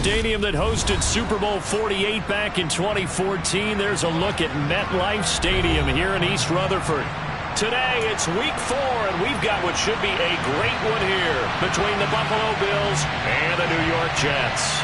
stadium that hosted Super Bowl 48 back in 2014. There's a look at MetLife Stadium here in East Rutherford. Today, it's week 4, and we've got what should be a great one here between the Buffalo Bills and the New York Jets.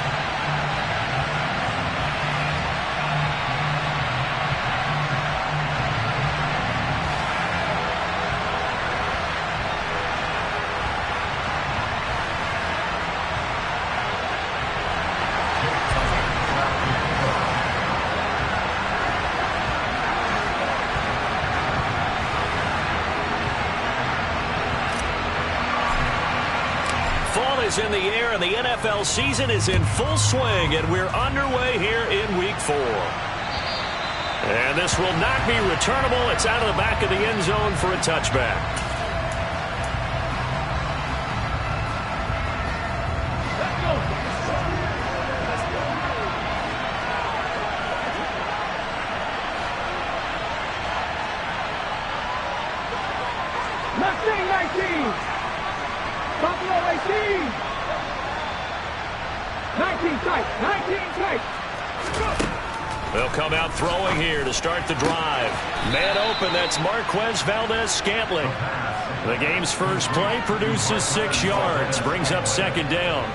In the air, and the NFL season is in full swing, and we're underway here in week 4. And this will not be returnable. It's out of the back of the end zone for a touchback. They'll come out throwing here to start the drive. Man open, that's Marquez Valdes-Scantling. The game's first play produces 6 yards, brings up second down.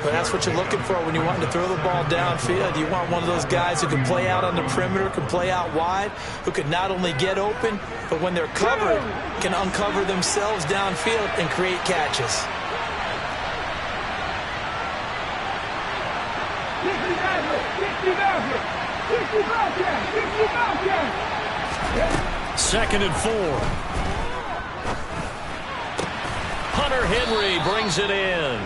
But that's what you're looking for when you want to throw the ball downfield. You want one of those guys who can play out on the perimeter, can play out wide, who can not only get open, but when they're covered, can uncover themselves downfield and create catches. Second and 4. Hunter Henry brings it in.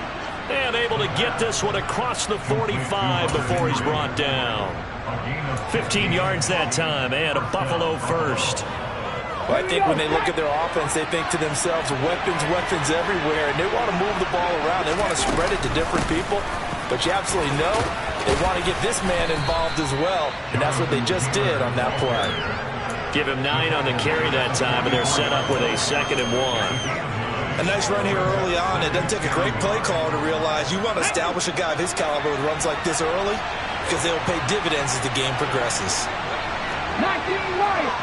And able to get this one across the 45 before he's brought down. 15 yards that time, and a Buffalo first. Well, I think when they look at their offense, they think to themselves, weapons everywhere, and they want to move the ball around. They want to spread it to different people. But you absolutely know they want to get this man involved as well, and that's what they just did on that play. Give him 9 on the carry that time, and they're set up with a 2nd and 1. A nice run here early on. It doesn't take a great play caller to realize you want to establish a guy of his caliber with runs like this early because they'll pay dividends as the game progresses. 19 right.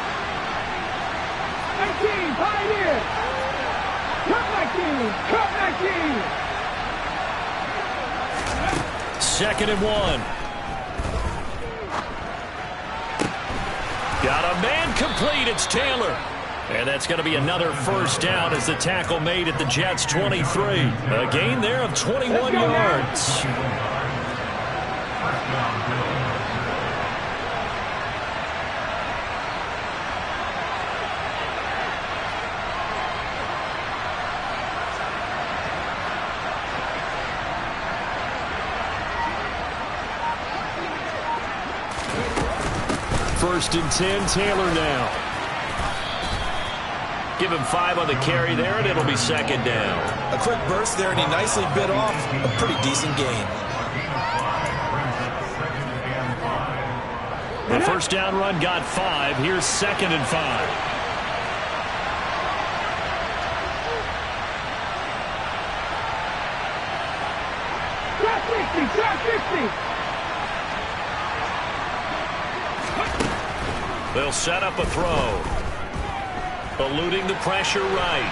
19, pioneer. Cut 19. Cut 19. 2nd and 1. Got a man complete. It's Taylor. And that's going to be another first down as the tackle made at the Jets' 23. A gain there of 21 yards. First and 10, Taylor now. Give him 5 on the carry there, and it'll be second down. A quick burst there, and he nicely bit off a pretty decent gain. The first down run got 5. Here's 2nd and 5. They'll set up a throw. Eluding the pressure right.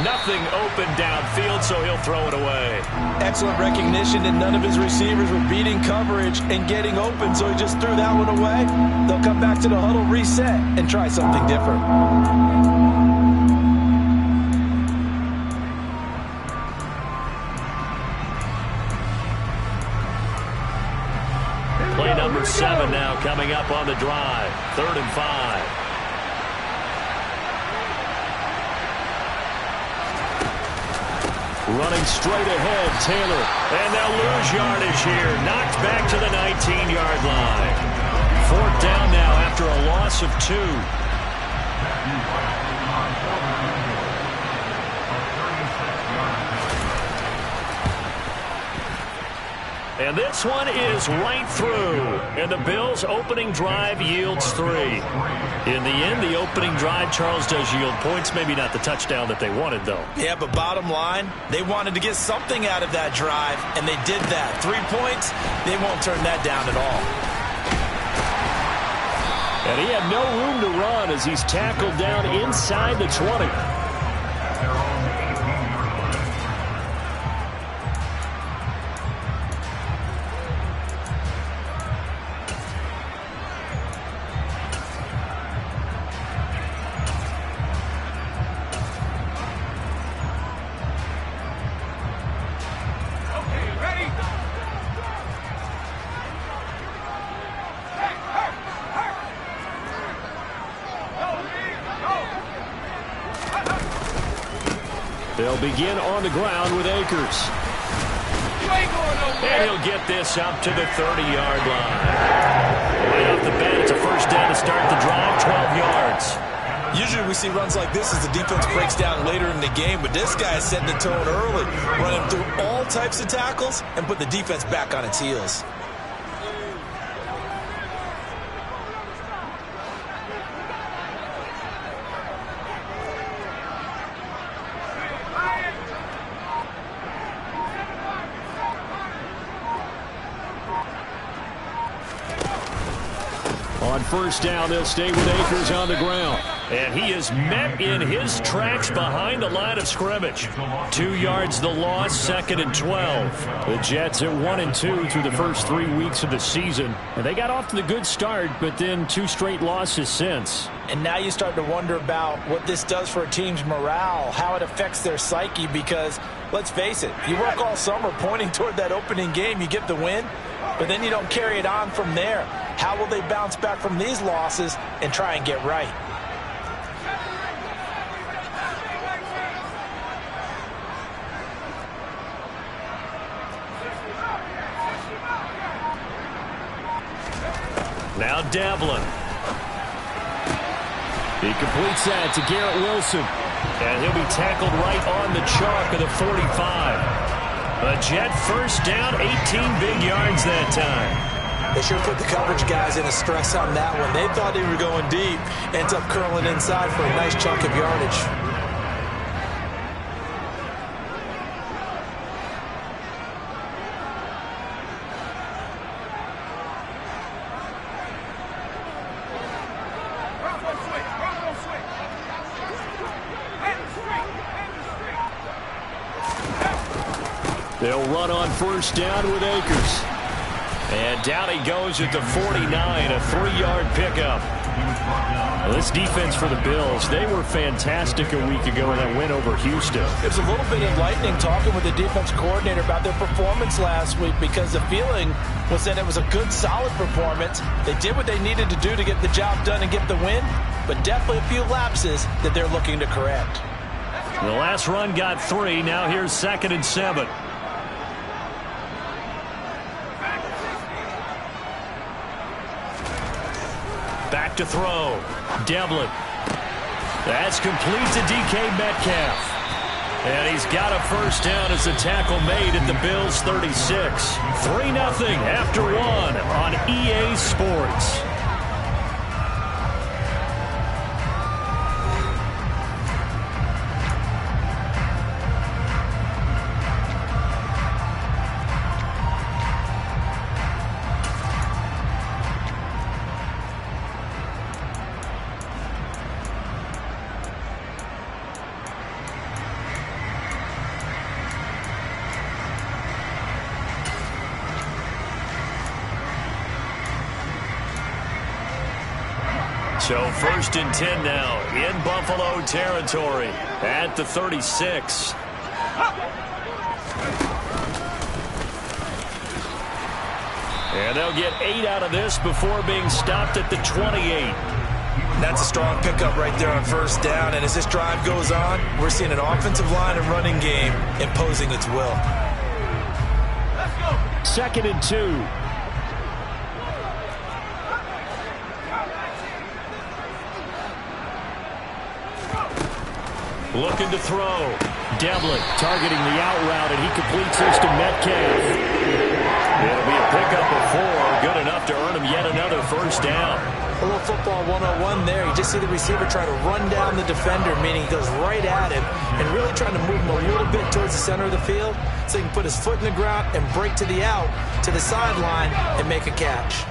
Nothing open downfield, so he'll throw it away. Excellent recognition, and none of his receivers were beating coverage and getting open, so he just threw that one away. They'll come back to the huddle, reset, and try something different. Play number 7 now coming up on the drive. 3rd and 5. Running straight ahead, Taylor. And they'll lose yardage here. Knocked back to the 19-yard line. 4th down now after a loss of 2. And this one is right through. And the Bills' opening drive yields 3. In the end, the opening drive, Charles, does yield points. Maybe not the touchdown that they wanted, though. Yeah, but bottom line, they wanted to get something out of that drive, and they did that. 3 points, they won't turn that down at all. And he had no room to run as he's tackled down inside the 20. They'll begin on the ground with Akers. And he'll get this up to the 30-yard line. Right off the bat, it's a first down to start the drive, 12 yards. Usually we see runs like this as the defense breaks down later in the game, but this guy is setting the tone early, running through all types of tackles and put the defense back on its heels. On first down, they'll stay with Akers on the ground. And he is met in his tracks behind the line of scrimmage. 2 yards the loss, 2nd and 12. The Jets at 1-2 through the first 3 weeks of the season. And they got off to the good start, but then 2 straight losses since. And now you start to wonder about what this does for a team's morale, how it affects their psyche, because let's face it, you work all summer pointing toward that opening game, you get the win, but then you don't carry it on from there. How will they bounce back from these losses and try and get right? Now Devlin. He completes that to Garrett Wilson. And he'll be tackled right on the chalk of the 45. A Jet first down, 18 big yards that time. They sure put the coverage guys in a stress on that one. They thought they were going deep. Ends up curling inside for a nice chunk of yardage. They'll run on first down with Akers. And down he goes at the 49, a 3-yard pickup. Well, this defense for the Bills, they were fantastic a week ago in that win over Houston. It was a little bit enlightening talking with the defense coordinator about their performance last week, because the feeling was that it was a good, solid performance. They did what they needed to do to get the job done and get the win, but definitely a few lapses that they're looking to correct. The last run got 3. Now here's 2nd and 7. Back to throw. Devlin. That's complete to DK Metcalf. And he's got a first down as the tackle made at the Bills' 36. 3-0 after 1 on EA Sports. So 1st and 10 now in Buffalo territory at the 36. And they'll get 8 out of this before being stopped at the 28. That's a strong pickup right there on first down. And as this drive goes on, we're seeing an offensive line and running game imposing its will. 2nd and 2. Looking to throw. Devlin targeting the out route, and he completes this to Metcalf. first down. A little football 101 there. You just see the receiver try to run down the defender, meaning he goes right at him and really trying to move him a little bit towards the center of the field so he can put his foot in the ground and break to the out, to the sideline, and make a catch.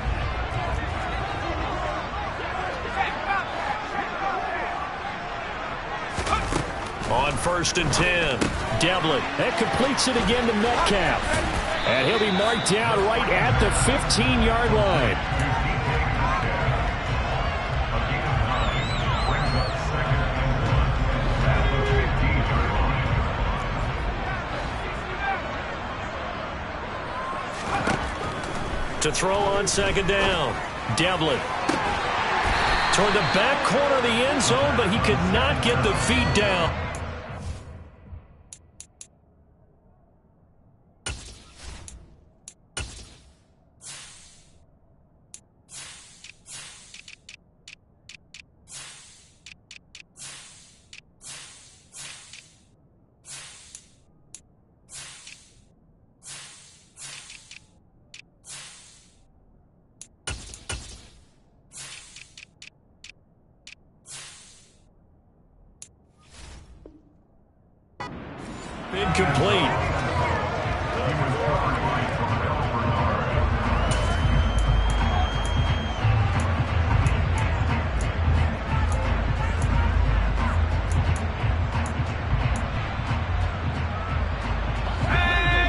On 1st and 10, Devlin. That completes it again to Metcalf. And he'll be marked down right at the 15-yard line. To throw on 2nd down, Devlin. Toward the back corner of the end zone, but he could not get the feet down. Incomplete.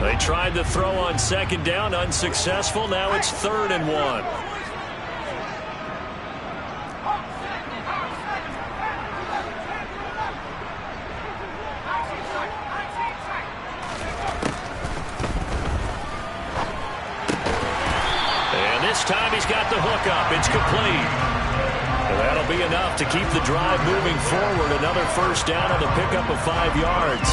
They tried to throw on 2nd down, unsuccessful. Now it's 3rd and 1. Time he's got the hook up. It's complete. And that'll be enough to keep the drive moving forward. Another first down on the pickup of 5 yards.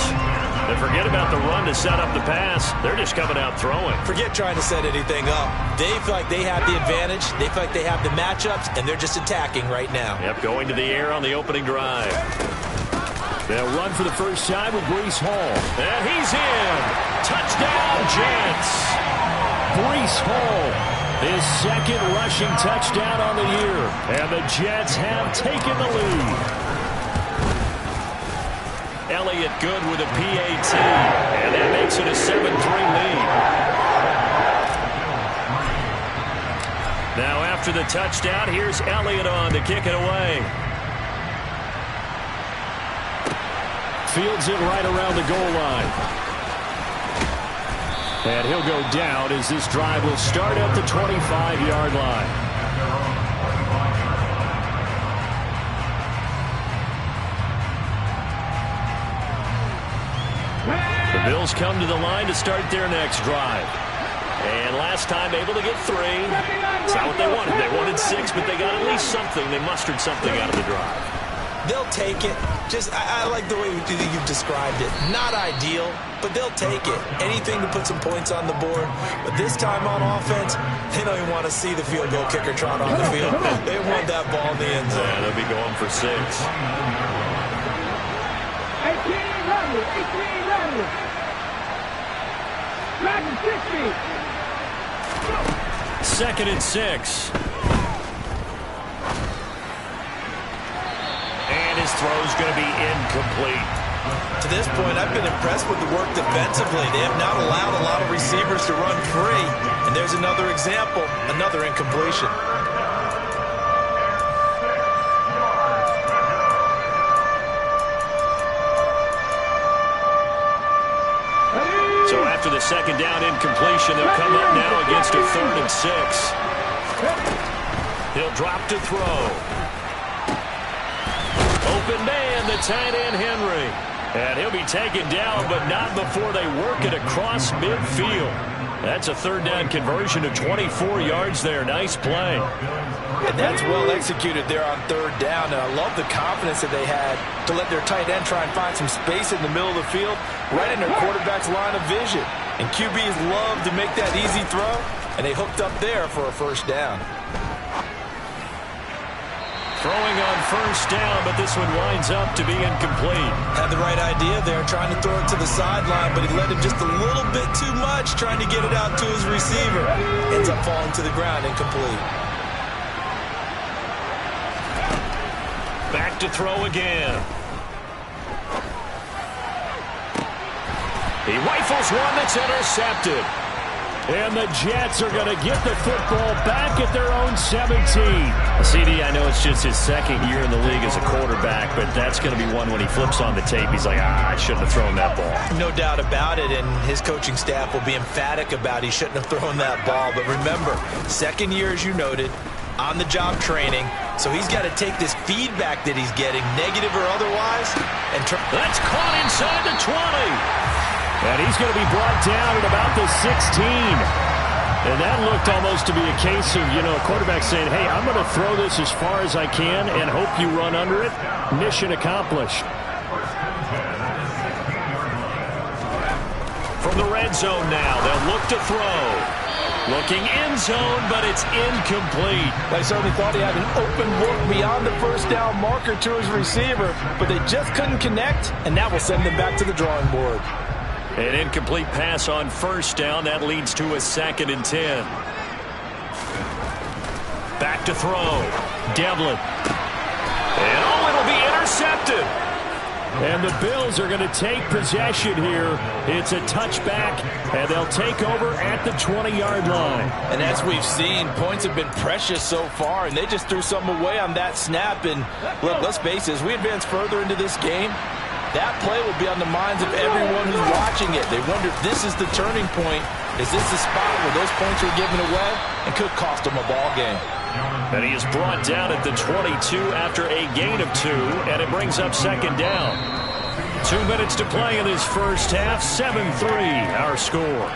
And forget about the run to set up the pass. They're just coming out throwing. Forget trying to set anything up. They feel like they have the advantage. They feel like they have the matchups, and they're just attacking right now. Yep, going to the air on the opening drive. They'll run for the first time with Breece Hall. And he's in. Touchdown, Jets. Breece Hall. His 2nd rushing touchdown on the year. And the Jets have taken the lead. Elliott good with a PAT. And that makes it a 7-3 lead. Now after the touchdown, here's Elliott on to kick it away. Fields it right around the goal line. And he'll go down as this drive will start at the 25-yard line. The Bills come to the line to start their next drive. And last time able to get 3. It's not what they wanted. They wanted 6, but they got at least something. They mustered something out of the drive. They'll take it. I like the way you've described it. Not ideal, but they'll take it. Anything to put some points on the board. But this time on offense, they don't even want to see the field goal kicker trot on the field. They want that ball in the end zone. Yeah, they'll be going for 6. 2nd and 6. And his throw's going to be incomplete. To this point, I've been impressed with the work defensively. They have not allowed a lot of receivers to run free. And there's another example, another incompletion. So after the 2nd down incompletion, they'll come up now against a 3rd and 6. He'll drop to throw. Open man, the tight end, Henry. And he'll be taken down, but not before they work it across midfield. That's a 3rd down conversion of 24 yards there. Nice play. And that's well executed there on 3rd down. And I love the confidence that they had to let their tight end try and find some space in the middle of the field, right in their quarterback's line of vision. And QBs love to make that easy throw, and they hooked up there for a first down. Throwing on 1st down, but this one winds up to be incomplete. Had the right idea there, trying to throw it to the sideline, but he let him just a little bit too much, trying to get it out to his receiver. Ends up falling to the ground, incomplete. Back to throw again. He rifles one that's intercepted. And the Jets are going to get the football back at their own 17. CD, I know it's just his second year in the league as a quarterback, but that's going to be one when he flips on the tape. He's like, I shouldn't have thrown that ball. No doubt about it, and his coaching staff will be emphatic about he shouldn't have thrown that ball. But remember, second year, as you noted, on-the-job training, so he's got to take this feedback that he's getting, negative or otherwise, and that's caught inside the 20. And he's going to be brought down at about the 16. And that looked almost to be a case of, a quarterback saying, hey, I'm going to throw this as far as I can and hope you run under it. Mission accomplished. From the red zone now, they'll look to throw. Looking end zone, but it's incomplete. They certainly thought he had an open look beyond the first down marker to his receiver, but they just couldn't connect, and that will send them back to the drawing board. An incomplete pass on first down. That leads to a 2nd and 10. Back to throw. Devlin. And it'll be intercepted. And the Bills are going to take possession here. It's a touchback, and they'll take over at the 20-yard line. And as we've seen, points have been precious so far, and they just threw something away on that snap. And look, let's face it, as we advance further into this game, that play will be on the minds of everyone who's watching it. They wonder if this is the turning point. Is this the spot where those points are given away and could cost them a ball game? And he is brought down at the 22 after a gain of 2, and it brings up 2nd down. 2 minutes to play in this first half. 7-3 our score.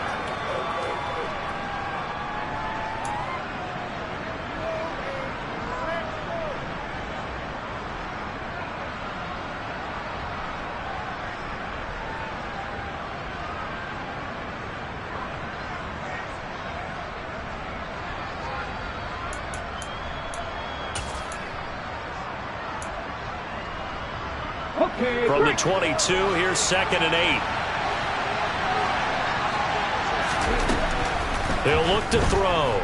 From the 22, here's 2nd and 8. He'll look to throw.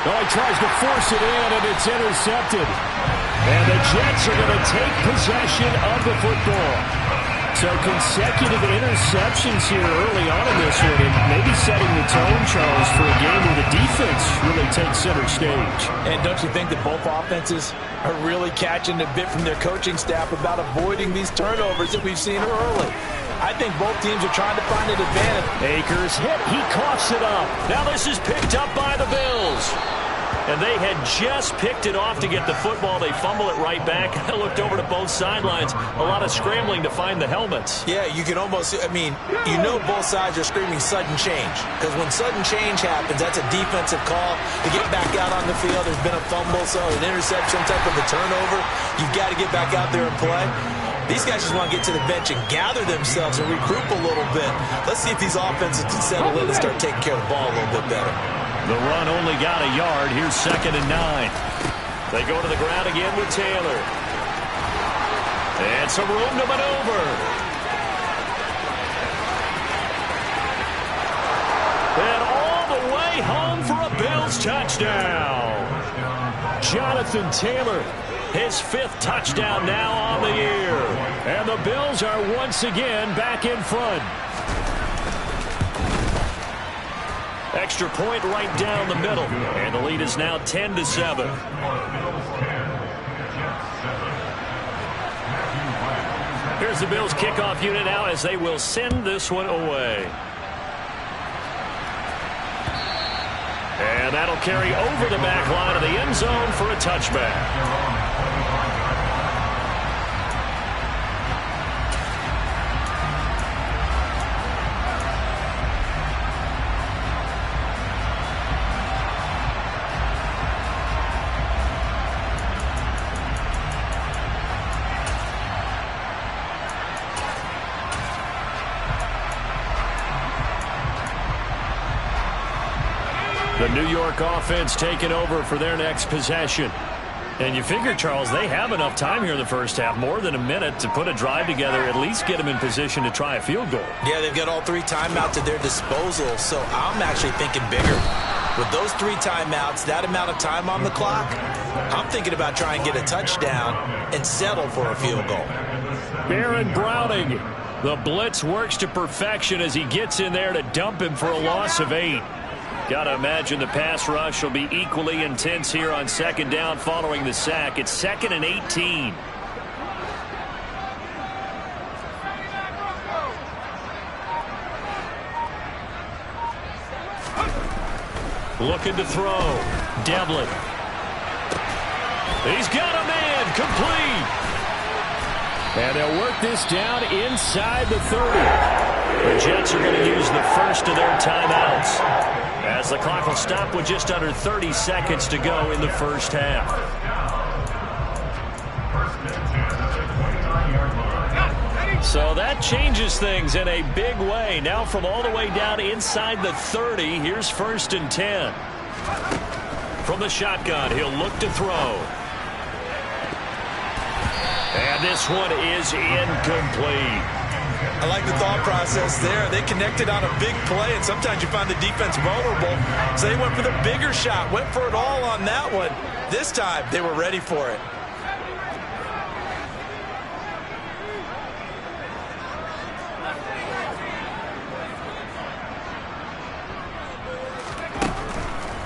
Oh, he tries to force it in, and it's intercepted. And the Jets are going to take possession of the football. So consecutive interceptions here early on in this one, and maybe setting the tone, Charles, for a game where the defense really takes center stage. And don't you think that both offenses are really catching a bit from their coaching staff about avoiding these turnovers that we've seen early? I think both teams are trying to find an advantage. Akers hit. He coughs it up. Now this is picked up by the Bills. And they had just picked it off to get the football. They fumble it right back. I looked over to both sidelines. A lot of scrambling to find the helmets. Yeah, you can almost, both sides are screaming sudden change. Because when sudden change happens, that's a defensive call to get back out on the field. There's been a fumble, so an interception, type of a turnover. You've got to get back out there and play. These guys just want to get to the bench and gather themselves and regroup a little bit. Let's see if these offenses can settle in and start taking care of the ball a little bit better. The run only got a yard. Here's 2nd and 9. They go to the ground again with Taylor. And some room to maneuver. And all the way home for a Bills touchdown. Jonathan Taylor, his 5th touchdown now on the year. And the Bills are once again back in front. Extra point right down the middle. And the lead is now 10-7. Here's the Bills kickoff unit now as they will send this one away. And that'll carry over the back line of the end zone for a touchback. The New York offense taking over for their next possession. And you figure, Charles, they have enough time here in the first half, more than a minute, to put a drive together, at least get them in position to try a field goal. Yeah, they've got all 3 timeouts at their disposal, so I'm actually thinking bigger. With those 3 timeouts, that amount of time on the clock, I'm thinking about trying to get a touchdown and settle for a field goal. Baron Browning, the blitz works to perfection as he gets in there to dump him for a loss of 8. Got to imagine the pass rush will be equally intense here on second down following the sack. It's 2nd and 18. Looking to throw. Devlin. He's got a man. Complete. And they'll work this down inside the 30. The Jets are going to use the first of their timeouts, as the clock will stop with just under 30 seconds to go in the first half. So that changes things in a big way. Now from all the way down inside the 30, here's 1st and 10. From the shotgun, he'll look to throw. And this one is incomplete. I like the thought process there. They connected on a big play, and sometimes you find the defense vulnerable. So they went for the bigger shot, went for it all on that one. This time, they were ready for it.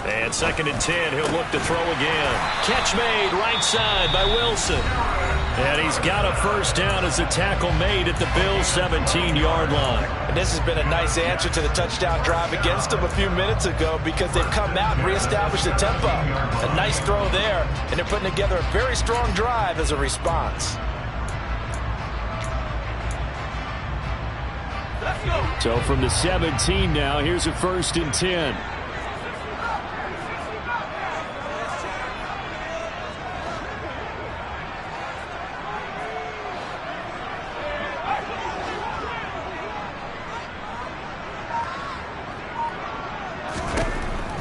And 2nd and 10, he'll look to throw again. Catch made right side by Wilson. And he's got a first down as a tackle made at the Bills' 17-yard line. And this has been a nice answer to the touchdown drive against them a few minutes ago, because they've come out and reestablished the tempo. A nice throw there, and they're putting together a very strong drive as a response. So from the 17 now, here's a 1st and 10.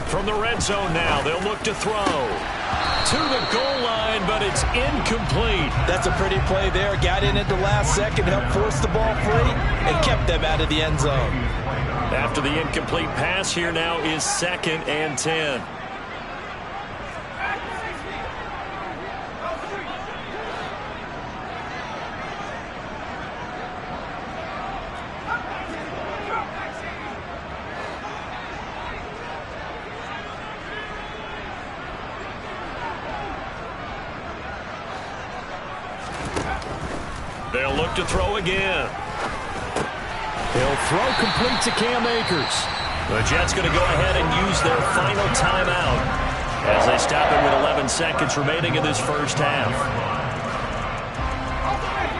From the red zone now, they'll look to throw. To the goal line, but it's incomplete. That's a pretty play there. Got in at the last second, helped force the ball free, and kept them out of the end zone. After the incomplete pass, here now is 2nd and 10. They'll look to throw again. He'll throw complete to Cam Akers. The Jets going to go ahead and use their final timeout as they stop it with 11 seconds remaining in this first half.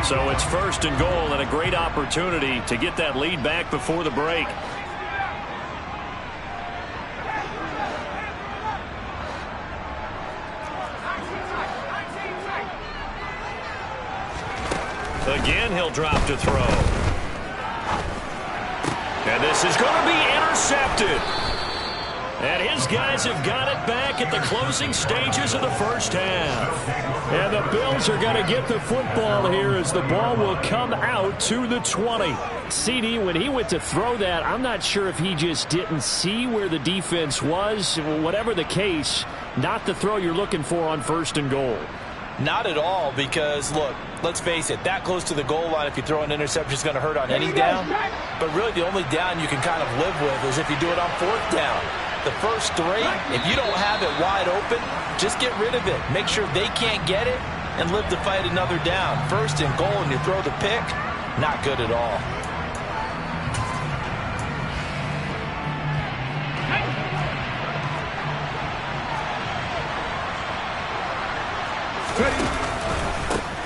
So it's 1st and goal, and a great opportunity to get that lead back before the break. Again, he'll drop to throw. And this is going to be intercepted. And his guys have got it back at the closing stages of the first half. And the Bills are going to get the football here as the ball will come out to the 20. CD, when he went to throw that, I'm not sure if he just didn't see where the defense was. Whatever the case, not the throw you're looking for on 1st and goal. Not at all, because, look, let's face it, that close to the goal line, if you throw an interception, is going to hurt on any down. But really, the only down you can kind of live with is if you do it on 4th down. The first 3, if you don't have it wide open, just get rid of it. Make sure they can't get it and live to fight another down. 1st and goal, and you throw the pick, not good at all.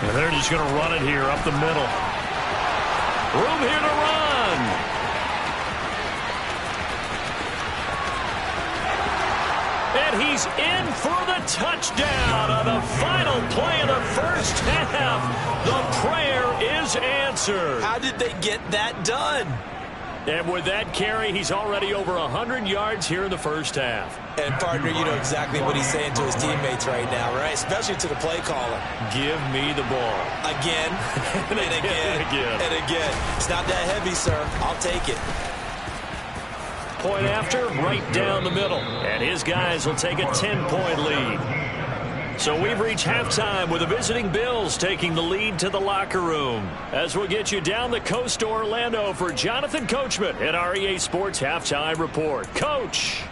And they're just going to run it here up the middle. Room here to run. And he's in for the touchdown on the final play of the first half. The prayer is answered. How did they get that done? And with that carry, he's already over 100 yards here in the first half. And, partner, you know exactly what he's saying to his teammates right now, right? Especially to the play caller. Give me the ball. Again, and again, and again. It's not that heavy, sir. I'll take it. Point after, right down the middle. And his guys will take a 10-point lead. So we've reached halftime with the visiting Bills taking the lead to the locker room. As we'll get you down the coast to Orlando for Jonathan Coachman at our EA Sports Halftime Report. Coach.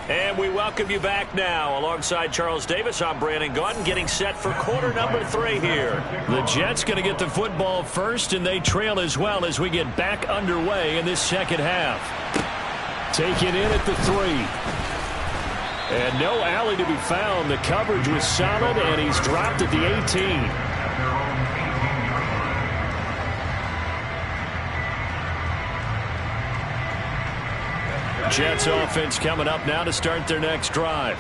And we welcome you back now. Alongside Charles Davis, I'm Brandon Gaudin, getting set for quarter number 3 here. The Jets going to get the football first, and they trail as well as we get back underway in this second half. Taken in at the 3. And no alley to be found. The coverage was solid, and he's dropped at the 18. Jets offense coming up now to start their next drive.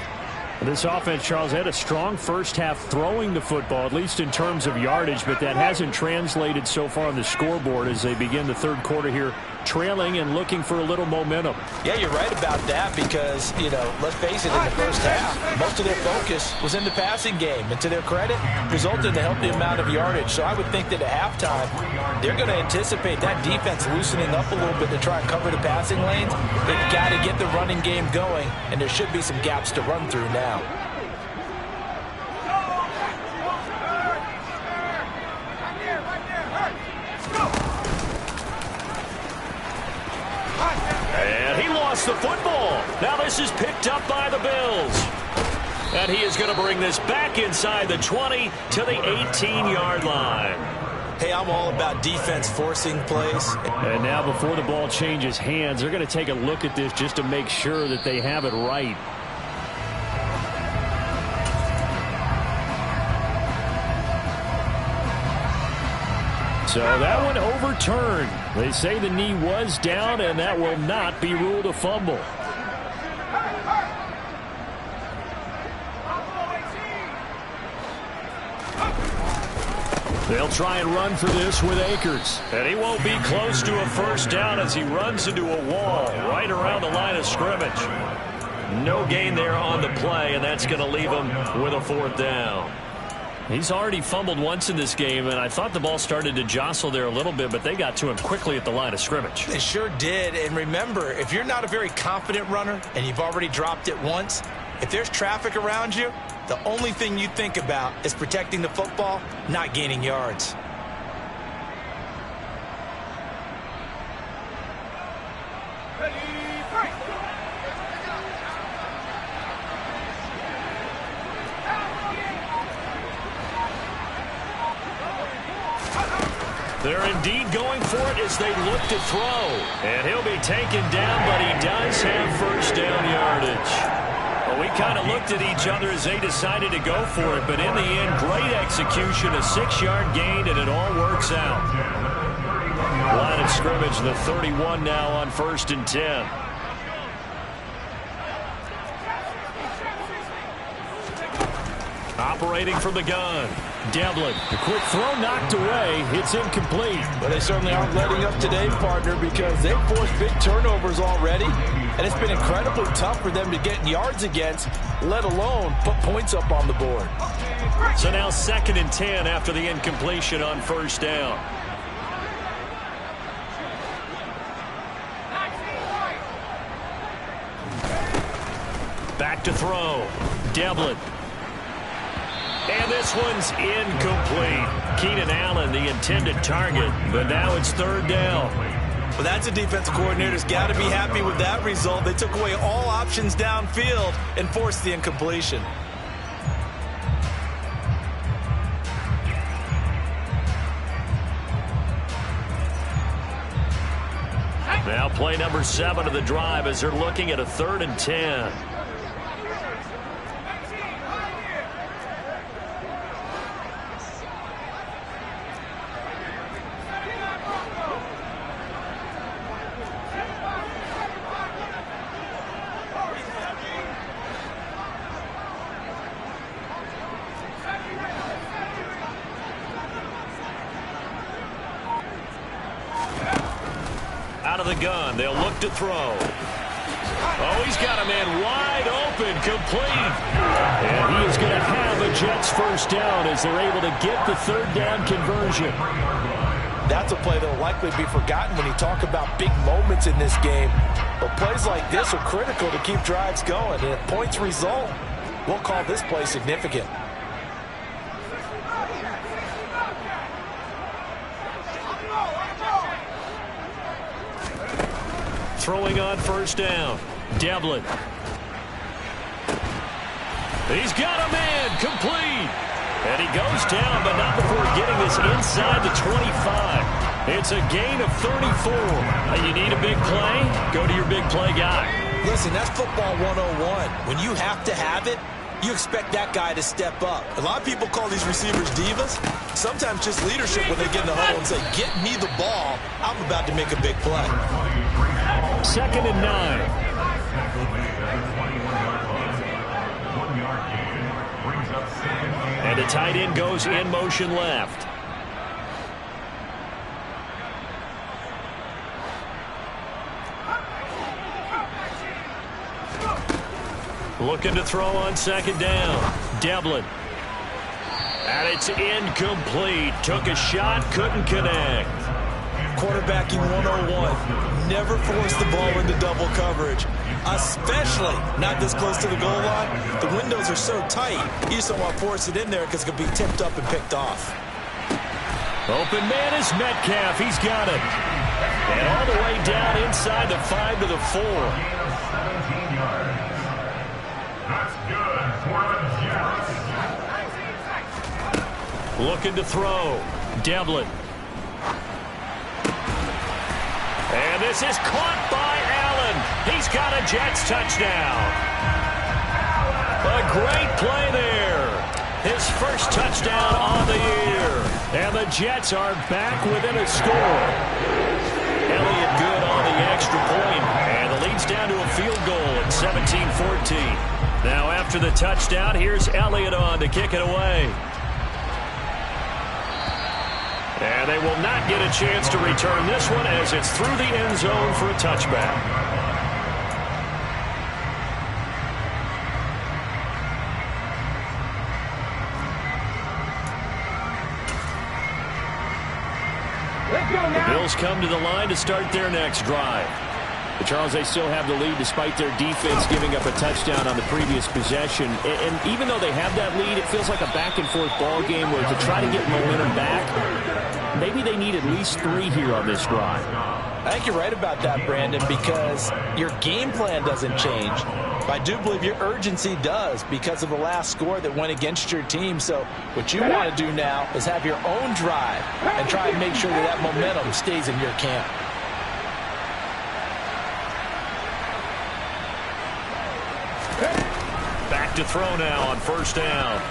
This offense, Charles, had a strong first half throwing the football, at least in terms of yardage, but that hasn't translated so far on the scoreboard as they begin the third quarter here, trailing and looking for a little momentum. Yeah, you're right about that because, you know, let's face it, in the first half, most of their focus was in the passing game. And to their credit, resulted in a healthy amount of yardage. So I would think that at halftime, they're going to anticipate that defense loosening up a little bit to try and cover the passing lanes. They've got to get the running game going, and there should be some gaps to run through now. And he lost the football. Now this is picked up by the Bills. And he is going to bring this back inside the 20 to the 18-yard line. Hey, I'm all about defense forcing plays. And now before the ball changes hands, they're going to take a look at this just to make sure that they have it right. So that one overturned. They say the knee was down, and that will not be ruled a fumble. They'll try and run for this with Akers. And he won't be close to a first down as he runs into a wall right around the line of scrimmage. No gain there on the play, and that's going to leave him with a fourth down. He's already fumbled once in this game, and I thought the ball started to jostle there a little bit, but they got to him quickly at the line of scrimmage. They sure did. And remember, if you're not a very confident runner and you've already dropped it once, if there's traffic around you, the only thing you think about is protecting the football, not gaining yards. They're indeed going for it as they look to throw. And he'll be taken down, but he does have first down yardage. Well, we kind of looked at each other as they decided to go for it, but in the end, great execution, a 6-yard gain, and it all works out. Line of scrimmage, the 31 now on 1st and 10. Operating from the gun. Devlin, the quick throw knocked away. It's incomplete. But they certainly aren't letting up today, partner, because they've forced big turnovers already. And it's been incredibly tough for them to get yards against, let alone put points up on the board. So now 2nd and 10 after the incompletion on first down. Back to throw. Devlin. And this one's incomplete. Keenan Allen, the intended target, but now it's 3rd down. Well, that's a defensive coordinator's got to be happy with that result. They took away all options downfield and forced the incompletion. Now play number 7 of the drive as they're looking at a 3rd and 10. the gun. They'll look to throw. Oh, he's got a man wide open, complete. And he is going to have a Jets first down as they're able to get the third down conversion. That's a play that will likely be forgotten when you talk about big moments in this game. But plays like this are critical to keep drives going. And if points result, we'll call this play significant. Throwing on first down. Devlin. He's got a man, complete. And he goes down, but not before getting this inside the 25. It's a gain of 34. You need a big play? Go to your big play guy. Listen, that's football 101. When you have to have it, you expect that guy to step up. A lot of people call these receivers divas. Sometimes just leadership when they get in the huddle and say, get me the ball. I'm about to make a big play. 2nd and 9. And the tight end goes in motion left. Looking to throw on 2nd down. Devlin. And it's incomplete. Took a shot, couldn't connect. Quarterbacking 101. Never force the ball into double coverage, especially not this close to the goal line. The windows are so tight, you just don't want to force it in there because it could be tipped up and picked off. Open man is Metcalf. He's got it. And all the way down inside the 5 to the 4. Looking to throw. Devlin. And this is caught by Allen. He's got a Jets touchdown. A great play there. His first touchdown on the year. And the Jets are back within a score. Elliott good on the extra point. And the lead's down to a field goal at 17-14. Now after the touchdown, here's Elliott on to kick it away. And they will not get a chance to return this one as it's through the end zone for a touchback. The Bills come to the line to start their next drive. But Charles, they still have the lead despite their defense giving up a touchdown on the previous possession. And even though they have that lead, it feels like a back-and-forth ball game where to try to get momentum back, maybe they need at least 3 here on this drive. I think you're right about that, Brandon, because your game plan doesn't change. But I do believe your urgency does because of the last score that went against your team. So what you want to do now is have your own drive and try and make sure that that momentum stays in your camp. Back to throw now on first down.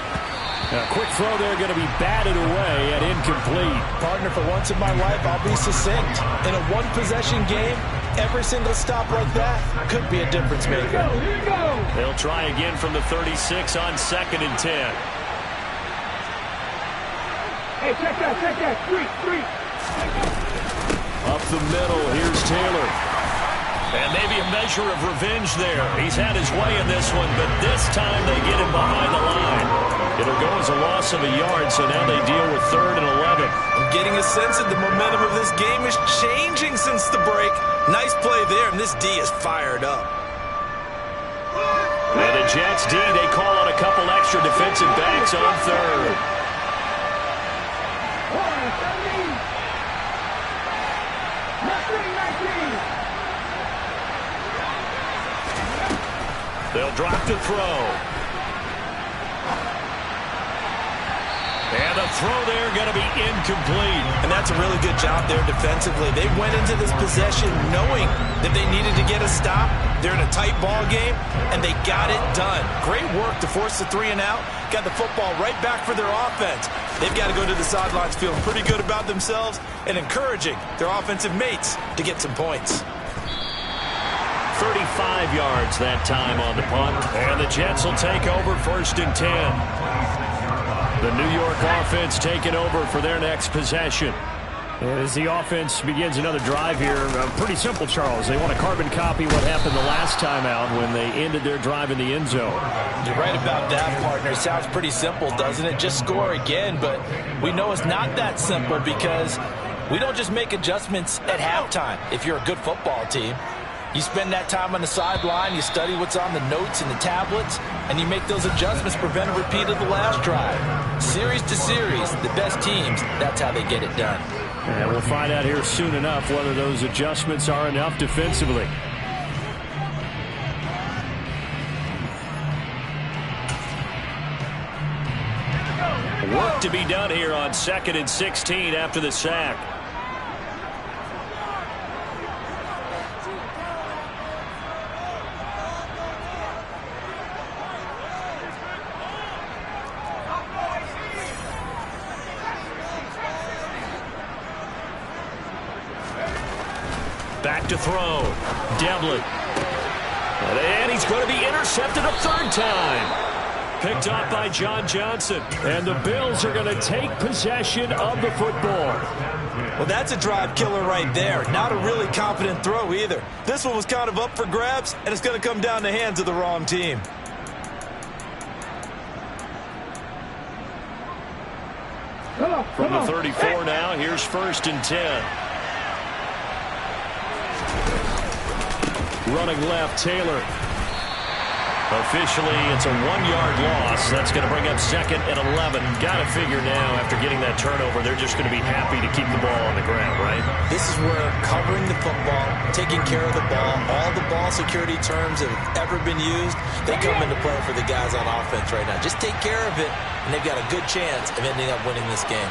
A quick throw there going to be batted away and incomplete. Partner, for once in my life, I'll be succinct. In a one-possession game, every single stop like that could be a difference maker. They'll try again from the 36 on 2nd and 10. Hey, check that. Street. Up the middle, here's Taylor. And maybe a measure of revenge there. He's had his way in this one, but this time they get him behind the line. It'll go as a loss of a yard, so now they deal with 3rd and 11. I'm getting a sense that the momentum of this game is changing since the break. Nice play there, and this D is fired up. And the Jets D, they call on a couple extra defensive backs on 3rd. They'll drop to throw. And the throw there going to be incomplete. And that's a really good job there defensively. They went into this possession knowing that they needed to get a stop. They're in a tight ball game, and they got it done. Great work to force the 3 and out. Got the football right back for their offense. They've got to go to the sidelines feeling pretty good about themselves and encouraging their offensive mates to get some points. 35 yards that time on the punt. And the Jets will take over 1st and 10. The New York offense taking over for their next possession. And as the offense begins another drive here, pretty simple, Charles. They want to carbon copy what happened the last time out when they ended their drive in the end zone. You're right about that, partner. Sounds pretty simple, doesn't it? Just score again, but we know it's not that simple because we don't just make adjustments at halftime if you're a good football team. You spend that time on the sideline, you study what's on the notes and the tablets, and you make those adjustments to prevent a repeat of the last drive. Series to series, the best teams, that's how they get it done. And we'll find out here soon enough whether those adjustments are enough defensively. Work to be done here on 2nd and 16 after the sack. Back to throw. Devlin. And he's going to be intercepted a third time. Picked up by John Johnson. And the Bills are going to take possession of the football. Well, that's a drive killer right there. Not a really confident throw either. This one was kind of up for grabs, and it's going to come down the hands of the wrong team. From the 34 now, here's 1st and 10. Running left, Taylor. Officially, it's a 1-yard loss. That's going to bring up 2nd and 11. Got to figure now, after getting that turnover, they're just going to be happy to keep the ball on the ground, right? This is where covering the football, taking care of the ball, all the ball security terms that have ever been used, they come into play for the guys on offense right now. Just take care of it, and they've got a good chance of ending up winning this game.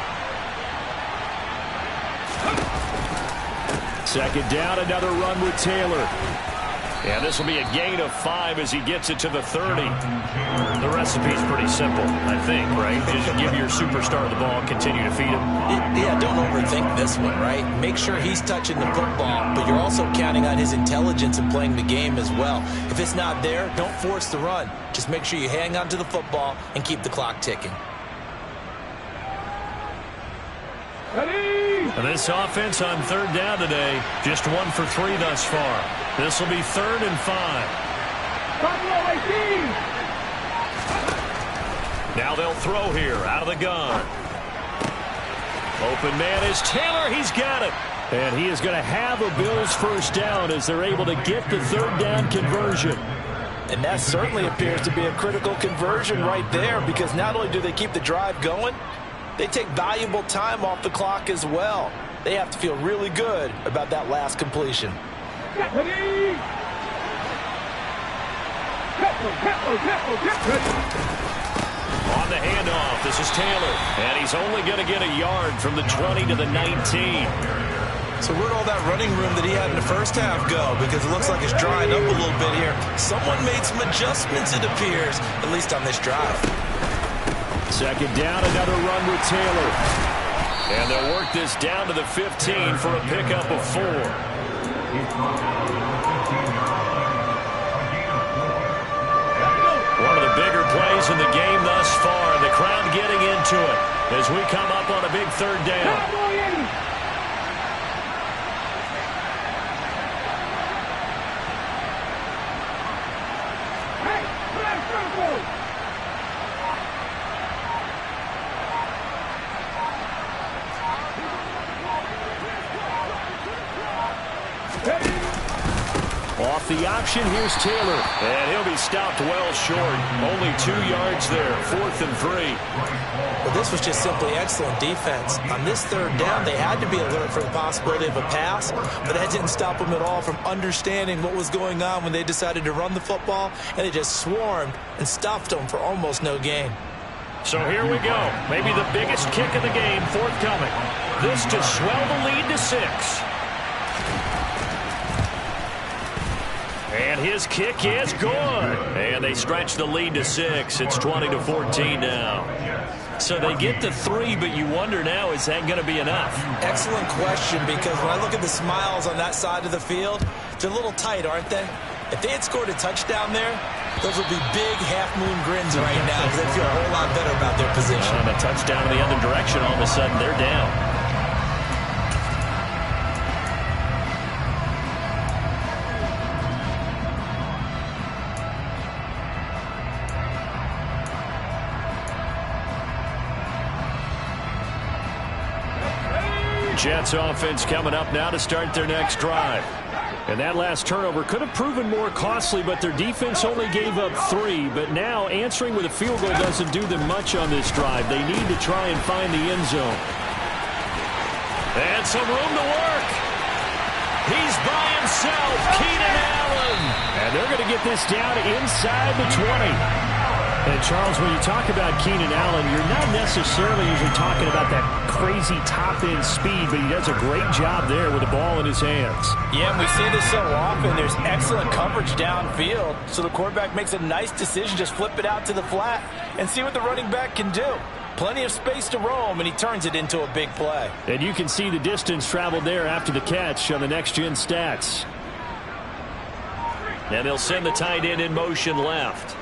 2nd down, another run with Taylor. Yeah, this will be a gain of 5 as he gets it to the 30. The recipe's pretty simple, I think, right? Just give your superstar the ball, continue to feed him. Yeah, don't overthink this one, right? Make sure he's touching the football, but you're also counting on his intelligence in playing the game as well. If it's not there, don't force the run. Just make sure you hang on to the football and keep the clock ticking. And this offense on 3rd down today, just 1 for 3 thus far. This will be 3rd and 5. Now they'll throw here out of the gun. Open man is Taylor. He's got it. And he is going to have a Bills 1st down as they're able to get the 3rd down conversion. And that certainly appears to be a critical conversion right there, because not only do they keep the drive going, they take valuable time off the clock as well. They have to feel really good about that last completion. On the handoff, this is Taylor. And he's only going to get a yard from the 20 to the 19. So where'd all that running room that he had in the first half go? Because it looks like it's drying up a little bit here. Someone made some adjustments, it appears, at least on this drive. 2nd down, another run with Taylor. And they'll work this down to the 15 for a pickup of 4. One of the bigger plays in the game thus far. The crowd getting into it as we come up on a big 3rd down. Off the option, here's Taylor. And he'll be stopped well short. Only 2 yards there, 4th and 3. Well, this was just simply excellent defense. On this 3rd down, they had to be alert for the possibility of a pass, but that didn't stop them at all from understanding what was going on when they decided to run the football, and they just swarmed and stuffed them for almost no gain. So here we go. Maybe the biggest kick of the game forthcoming. This to swell the lead to 6. And his kick is good. And they stretch the lead to 6. It's 20-14 now. So they get to 3, but you wonder now, is that going to be enough? Excellent question, because when I look at the smiles on that side of the field, they're a little tight, aren't they? If they had scored a touchdown there, those would be big half-moon grins right now, because they feel a whole lot better about their position. And a touchdown in the other direction, all of a sudden they're down. Jets offense coming up now to start their next drive. And that last turnover could have proven more costly, but their defense only gave up 3. But now answering with a field goal doesn't do them much on this drive. They need to try and find the end zone. And some room to work. He's by himself, Keenan Allen. And they're going to get this down inside the 20. And, Charles, when you talk about Keenan Allen, you're not necessarily usually talking about that crazy top-end speed, but he does a great job there with the ball in his hands. Yeah, and we see this so often. There's excellent coverage downfield, so the quarterback makes a nice decision. Just flip it out to the flat and see what the running back can do. Plenty of space to roam, and he turns it into a big play. And you can see the distance traveled there after the catch on the next-gen stats. And they'll send the tight end in motion left.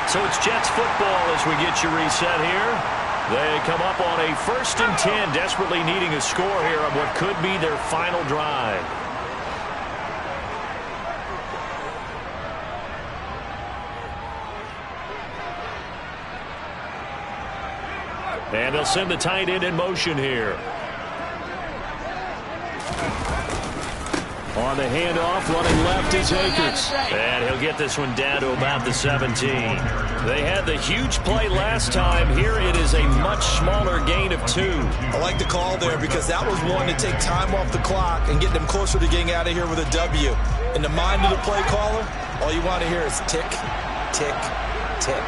So it's Jets football as we get you reset here. They come up on a 1st and 10, desperately needing a score here on what could be their final drive. And they'll send the tight end in motion here. On the handoff, running left is Akers. And he'll get this one down to about the 17. They had the huge play last time. Here it is a much smaller gain of 2. I like the call there because that was one to take time off the clock and get them closer to getting out of here with a W. In the mind of the play caller, all you want to hear is tick, tick, tick.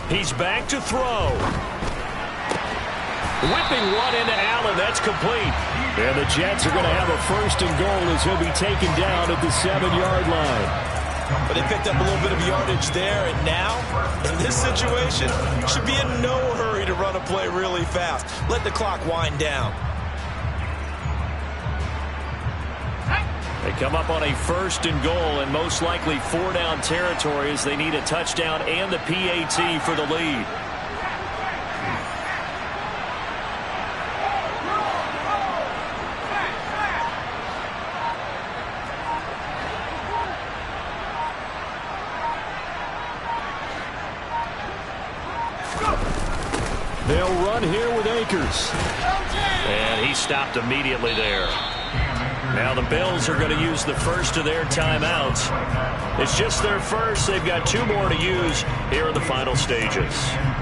He's back to throw. Whipping one into Allen. That's complete. And the Jets are going to have a 1st and goal as he'll be taken down at the 7-yard line. But they picked up a little bit of yardage there, and now, in this situation, should be in no hurry to run a play really fast. Let the clock wind down. They come up on a 1st and goal and most likely 4-down territory as they need a touchdown and the PAT for the lead. They'll run here with Akers. And he stopped immediately there. Now the Bills are going to use the first of their timeouts. It's just their first. They've got 2 more to use here in the final stages.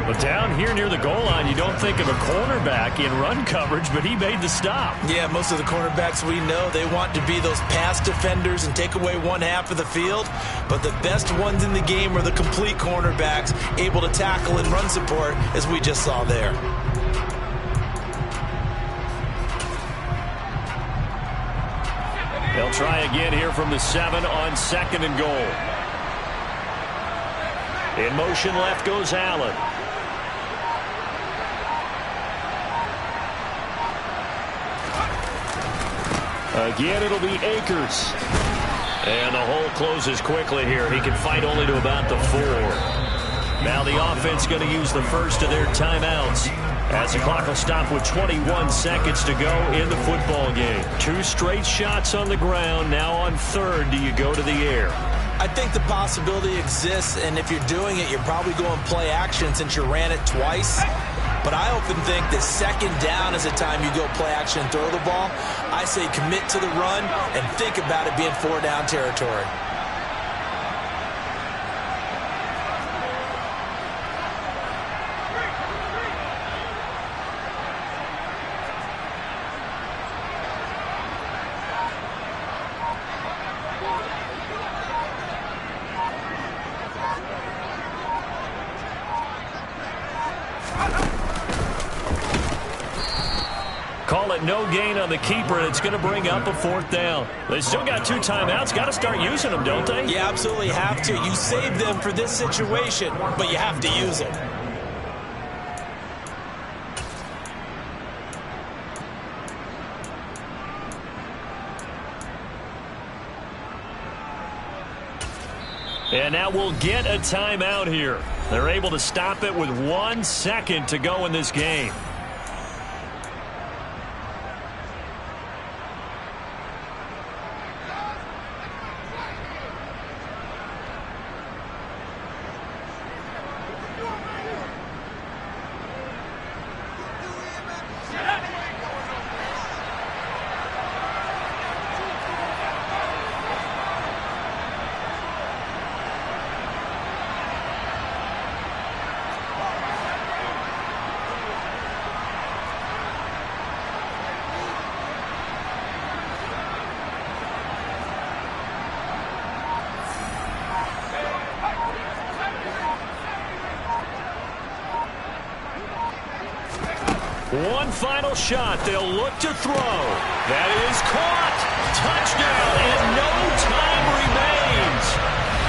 But down here near the goal line, you don't think of a cornerback in run coverage, but he made the stop. Yeah, most of the cornerbacks we know, they want to be those pass defenders and take away one half of the field. But the best ones in the game are the complete cornerbacks, able to tackle and run support, as we just saw there. They'll try again here from the 7 on 2nd and goal. In motion left goes Allen. Again, it'll be Akers. And the hole closes quickly here. He can fight only to about the 4. Now the offense going to use the first of their timeouts as the clock will stop with 21 seconds to go in the football game. 2 straight shots on the ground. Now on 3rd, do you go to the air? I think the possibility exists, and if you're doing it, you're probably going play action since you ran it twice. But I often think that 2nd down is the time you go play action and throw the ball. I say commit to the run and think about it being 4-down territory. Call it no gain on the keeper, and it's going to bring up a 4th down. They still got 2 timeouts. Got to start using them, don't they? You absolutely have to. You save them for this situation, but you have to use them. And now we'll get a timeout here. They're able to stop it with 1 second to go in this game. One final shot. They'll look to throw. That is caught. Touchdown, and no time remains.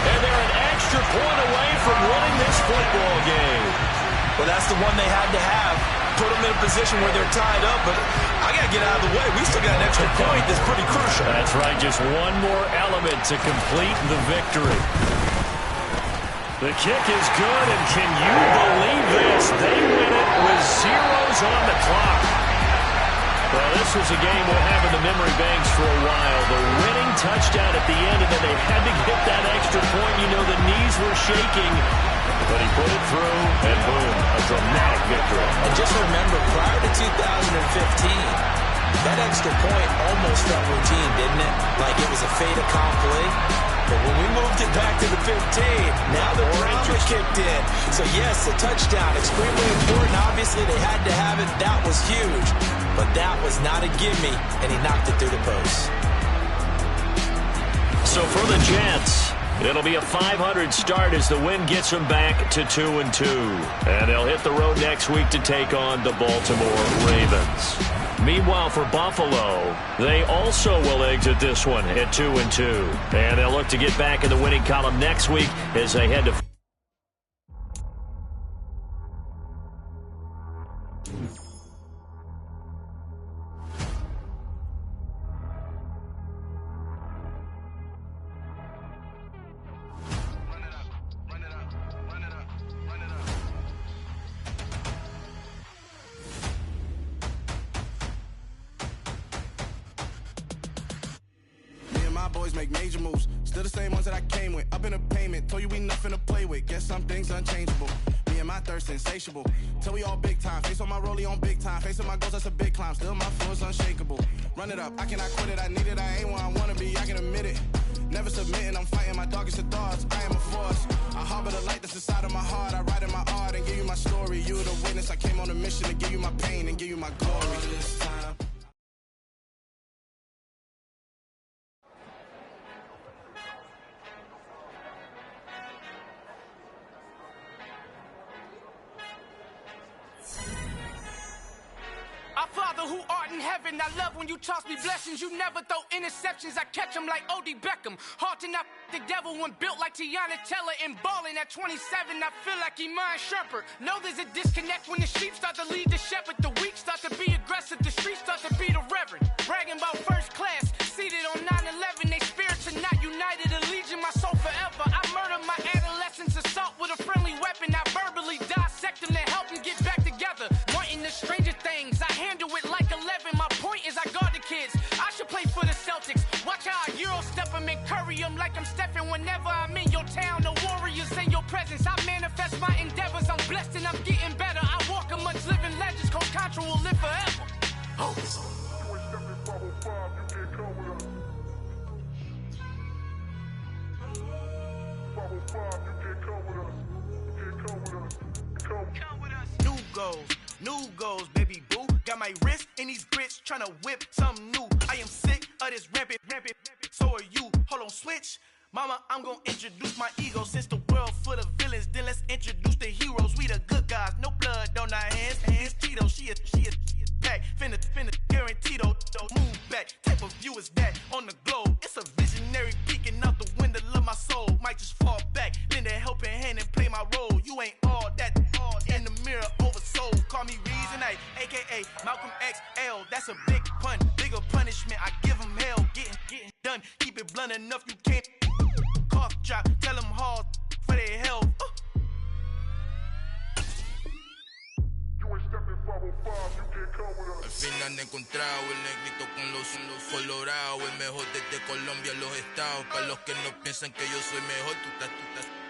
And they're an extra point away from winning this football game. Well, that's the one they had to have. Put them in a position where they're tied up, but I got to get out of the way. We still got an extra point that's pretty crucial. That's right. Just one more element to complete the victory. The kick is good, and can you believe this? They win it with zeros on the clock. Well, this was a game we'll have in the memory banks for a while. The winning touchdown at the end, and then they had to get that extra point. You know, the knees were shaking, but he put it through, and boom, a dramatic victory. And just remember, prior to 2015, that extra point almost felt routine, didn't it? Like it was a fait accompli. But when we moved it back to the 15, now the drama kicked in. So yes, a touchdown, extremely important. Obviously, they had to have it. That was huge. But that was not a gimme, and he knocked it through the post. So for the Jets, it'll be a 500 start as the win gets them back to 2-2. And they'll hit the road next week to take on the Baltimore Ravens. Meanwhile, for Buffalo, they also will exit this one at 2-2. And they'll look to get back in the winning column next week as they head to... Boys make major moves, still the same ones that I came with. Up in a payment, told you we nothing to play with. Guess some things unchangeable. Me and my thirst insatiable. Till we all big time. Face on my rollie on big time. Facing my goals, that's a big climb. Still my flow is unshakable. Run it up, I cannot quit it. I need it, I ain't where I wanna be. I can admit it. Never submitting, I'm fighting my darkest of thoughts. I am a force. I harbor the light that's inside of my heart. I write in my art and give you my story. You the witness. I came on a mission to give you my pain and give you my glory. This time. Our Father who art in heaven, I love when you toss me blessings. You never throw interceptions, I catch them like O.D. Beckham. Hard to not the devil when built like Tiana Teller. And balling at 27, I feel like Iman Shumpert. Know there's a disconnect when the sheep start to lead the shepherd. The weak start to be aggressive, the streets start to be the reverend. Bragging about first class, seated on 9/11. They spirits are not united, a legion, my soul forever. I murder my adolescence, assault with a friendly weapon. I verbally dissect them to help them get back together. Wanting the stranger things, I handle it like 11. My point is I guard the kids. I should play for the Celtics. Watch how I Euro step them and curry them like I'm Stephen. Whenever I'm in your town, the Warriors in your presence. I manifest my endeavors. I'm blessed and I'm getting better. I walk amongst living legends. Coach Contra will live forever. Oh. New goals, baby boo. Got my wrist in these grits, tryna whip something new. I am sick of this rampant. So are you. Hold on, switch. Mama, I'm gonna introduce my ego. Since the world full of villains, then let's introduce the heroes. We the good guys, no blood on our hands. Hands Tito, she a pack. Finna, guaranteed, move back. Type of view is that on the globe? It's a visionary peeking out the window of my soul. Might just fall back, lend a helping hand and play my role. You ain't all that in the mirror oversold. Call me Reason A, aka Malcolm XL. That's a big pun, bigger punishment. I give him hell, getting done. Keep it blunt enough, you can't. cough drop. Tell them hard for their health. Al final he encontrado el negrito con los colorados, el mejor desde Colombia a los estados. Para los que no piensan que yo soy mejor,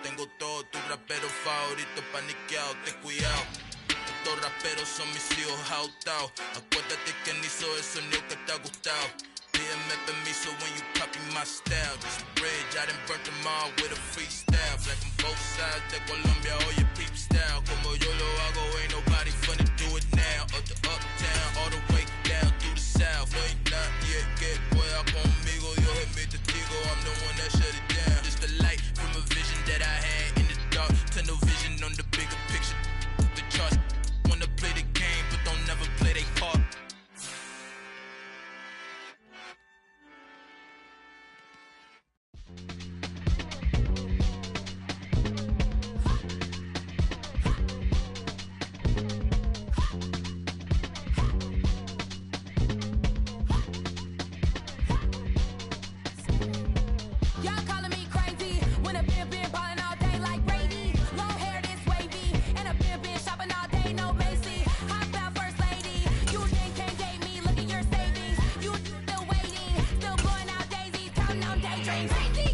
tengo todo, tus raperos favoritos paniqueados, ten cuidado. Estos raperos son mis hijos jautados. Acuérdate quién hizo el sonido que te ha gustado. Pídeme permiso when you copy my style. This bridge, I done burnt them all with a freestyle. Flag from both sides de Colombia, oye, peep style. Como yo lo hago, ain't nobody funny, do it now. Up to uptown, all the way down through the south. No ain't not yet, que pueda conmigo. Dios es mi testigo, I'm the one that shut it down. Just a light from a vision that I had in the dark. Tunnel vision on the bigger picture. The charts wanna play the game, but don't never play their part. Daydreams.